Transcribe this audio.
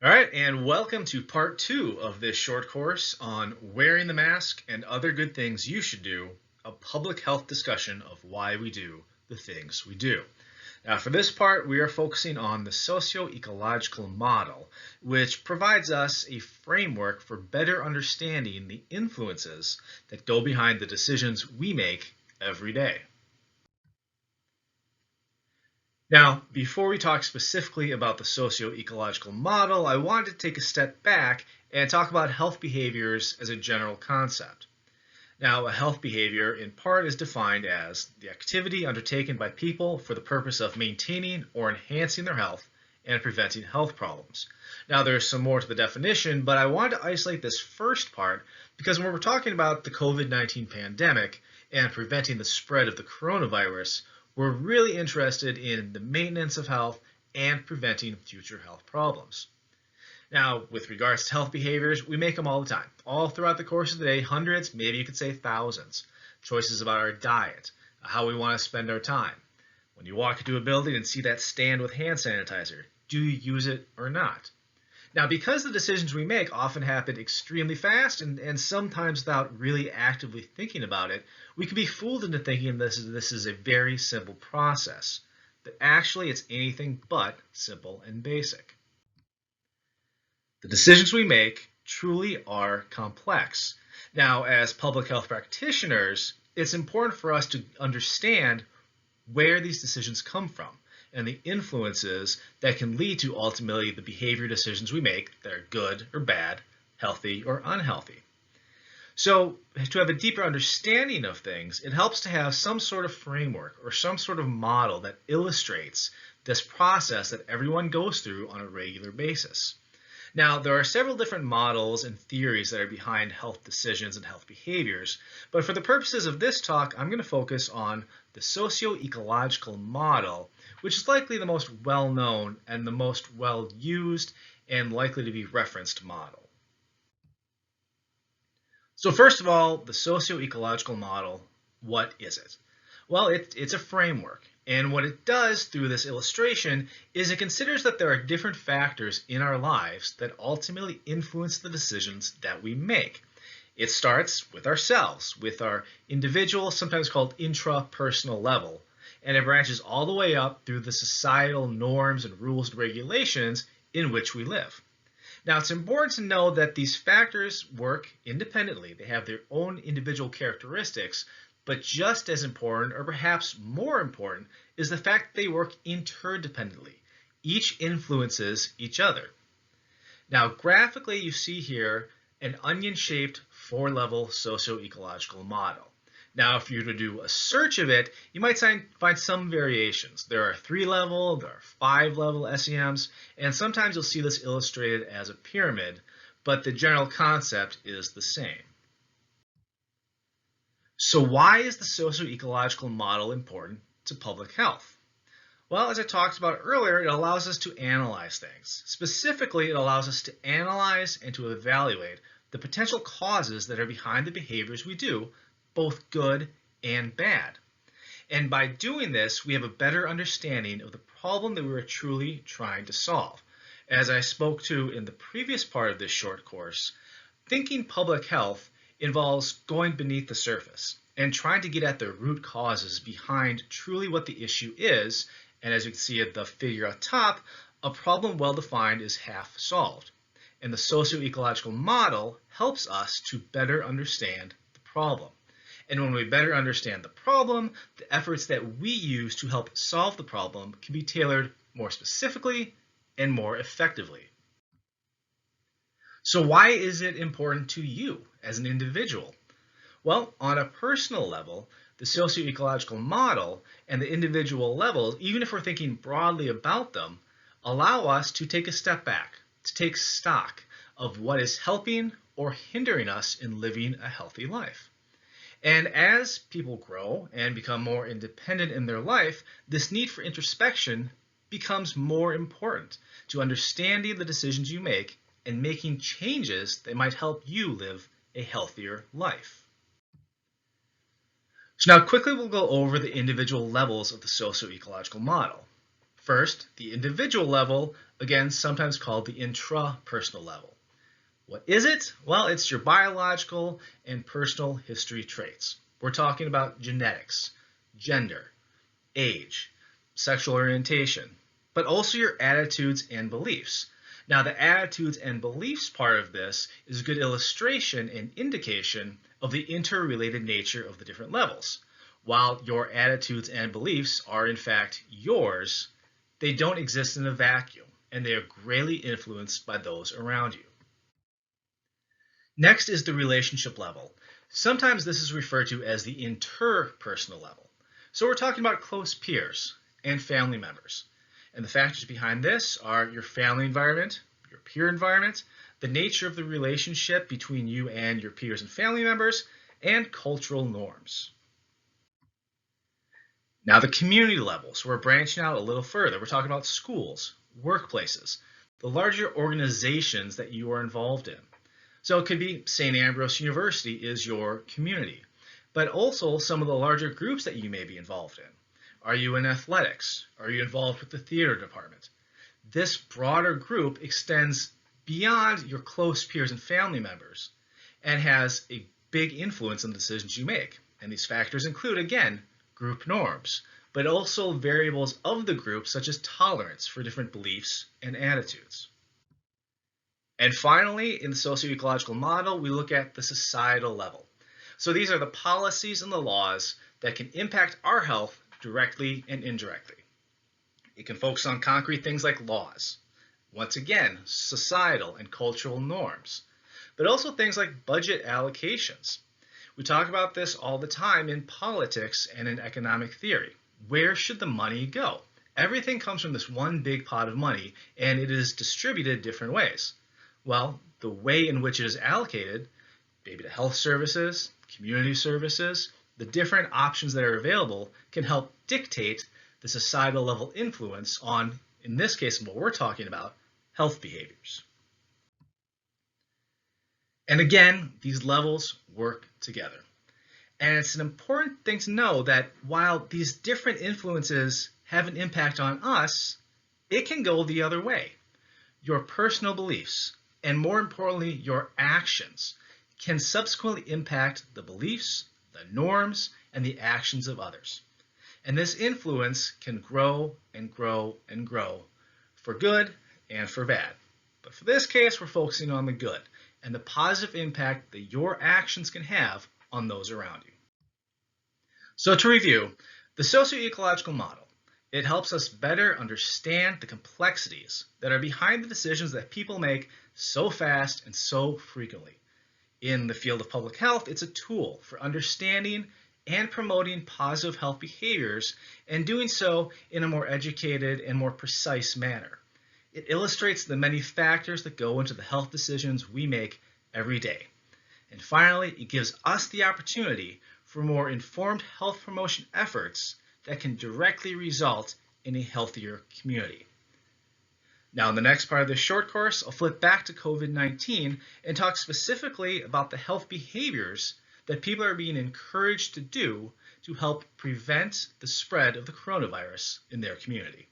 All right, and welcome to part two of this short course on wearing the mask and other good things you should do, a public health discussion of why we do the things we do. Now, for this part, we are focusing on the socio-ecological model, which provides us a framework for better understanding the influences that go behind the decisions we make every day. Now, before we talk specifically about the socio-ecological model, I wanted to take a step back and talk about health behaviors as a general concept. Now, a health behavior in part is defined as the activity undertaken by people for the purpose of maintaining or enhancing their health and preventing health problems. Now, there's some more to the definition, but I wanted to isolate this first part because when we're talking about the COVID-19 pandemic and preventing the spread of the coronavirus, we're really interested in the maintenance of health and preventing future health problems. Now, with regards to health behaviors, we make them all the time. All throughout the course of the day, hundreds, maybe you could say thousands. Choices about our diet, how we want to spend our time. When you walk into a building and see that stand with hand sanitizer, do you use it or not? Now, because the decisions we make often happen extremely fast and sometimes without really actively thinking about it, we can be fooled into thinking this is a very simple process. But actually, it's anything but simple and basic. The decisions we make truly are complex. Now, as public health practitioners, it's important for us to understand where these decisions come from and the influences that can lead to ultimately the behavior decisions we make that are good or bad, healthy or unhealthy. So to have a deeper understanding of things, it helps to have some sort of framework or some sort of model that illustrates this process that everyone goes through on a regular basis. Now, there are several different models and theories that are behind health decisions and health behaviors, but for the purposes of this talk, I'm going to focus on the socio-ecological model, which is likely the most well-known and the most well-used and likely to be referenced model. So first of all, the socio-ecological model, what is it? Well, it's a framework. And what it does through this illustration is it considers that there are different factors in our lives that ultimately influence the decisions that we make. It starts with ourselves, with our individual, sometimes called intrapersonal level, and it branches all the way up through the societal norms and rules and regulations in which we live. Now, it's important to know that these factors work independently. They have their own individual characteristics, but just as important, or perhaps more important, is the fact that they work interdependently. Each influences each other. Now, graphically, you see here an onion-shaped four-level socio-ecological model. Now, if you were to do a search of it, you might find some variations. There are 3-level, there are 5-level SEMs, and sometimes you'll see this illustrated as a pyramid, but the general concept is the same. So why is the socio-ecological model important to public health? Well, as I talked about earlier, it allows us to analyze things. Specifically, it allows us to analyze and to evaluate the potential causes that are behind the behaviors we do, both good and bad. And by doing this, we have a better understanding of the problem that we are truly trying to solve. As I spoke to in the previous part of this short course, thinking public health involves going beneath the surface and trying to get at the root causes behind truly what the issue is. And as you can see at the figure at top, a problem well defined is half solved. And the socio-ecological model helps us to better understand the problem. And when we better understand the problem, the efforts that we use to help solve the problem can be tailored more specifically and more effectively. So why is it important to you as an individual? Well, on a personal level, the socio-ecological model and the individual levels, even if we're thinking broadly about them, allow us to take a step back, to take stock of what is helping or hindering us in living a healthy life. And as people grow and become more independent in their life, this need for introspection becomes more important to understanding the decisions you make and making changes that might help you live a healthier life. So now quickly we'll go over the individual levels of the socio-ecological model. First, the individual level, again, sometimes called the intrapersonal level. What is it? Well, it's your biological and personal history traits. We're talking about genetics, gender, age, sexual orientation, but also your attitudes and beliefs. Now, the attitudes and beliefs part of this is a good illustration and indication of the interrelated nature of the different levels. While your attitudes and beliefs are in fact yours, they don't exist in a vacuum, and they are greatly influenced by those around you. Next is the relationship level. Sometimes this is referred to as the interpersonal level. So we're talking about close peers and family members. And the factors behind this are your family environment, your peer environment, the nature of the relationship between you and your peers and family members, and cultural norms. Now the community level. So we're branching out a little further. We're talking about schools, workplaces, the larger organizations that you are involved in. So it could be St. Ambrose University is your community, but also some of the larger groups that you may be involved in. Are you in athletics? Are you involved with the theater department? This broader group extends beyond your close peers and family members and has a big influence on the decisions you make. And these factors include, again, group norms, but also variables of the group such as tolerance for different beliefs and attitudes. And finally, in the socio-ecological model, we look at the societal level. So these are the policies and the laws that can impact our health directly and indirectly. It can focus on concrete things like laws, once again, societal and cultural norms, but also things like budget allocations. We talk about this all the time in politics and in economic theory. Where should the money go? Everything comes from this one big pot of money, and it is distributed different ways. Well, the way in which it is allocated, maybe to health services, community services, the different options that are available can help dictate the societal level influence on, in this case, what we're talking about, health behaviors. And again, these levels work together. And it's an important thing to know that while these different influences have an impact on us, it can go the other way. Your personal beliefs, and more importantly, your actions, can subsequently impact the beliefs, the norms, and the actions of others. And this influence can grow and grow and grow for good and for bad. But for this case, we're focusing on the good and the positive impact that your actions can have on those around you. So to review, the socio-ecological model, it helps us better understand the complexities that are behind the decisions that people make so fast and so frequently. In the field of public health, it's a tool for understanding and promoting positive health behaviors and doing so in a more educated and more precise manner. It illustrates the many factors that go into the health decisions we make every day. And finally, it gives us the opportunity for more informed health promotion efforts that can directly result in a healthier community. Now, in the next part of this short course, I'll flip back to COVID-19 and talk specifically about the health behaviors that people are being encouraged to do to help prevent the spread of the coronavirus in their community.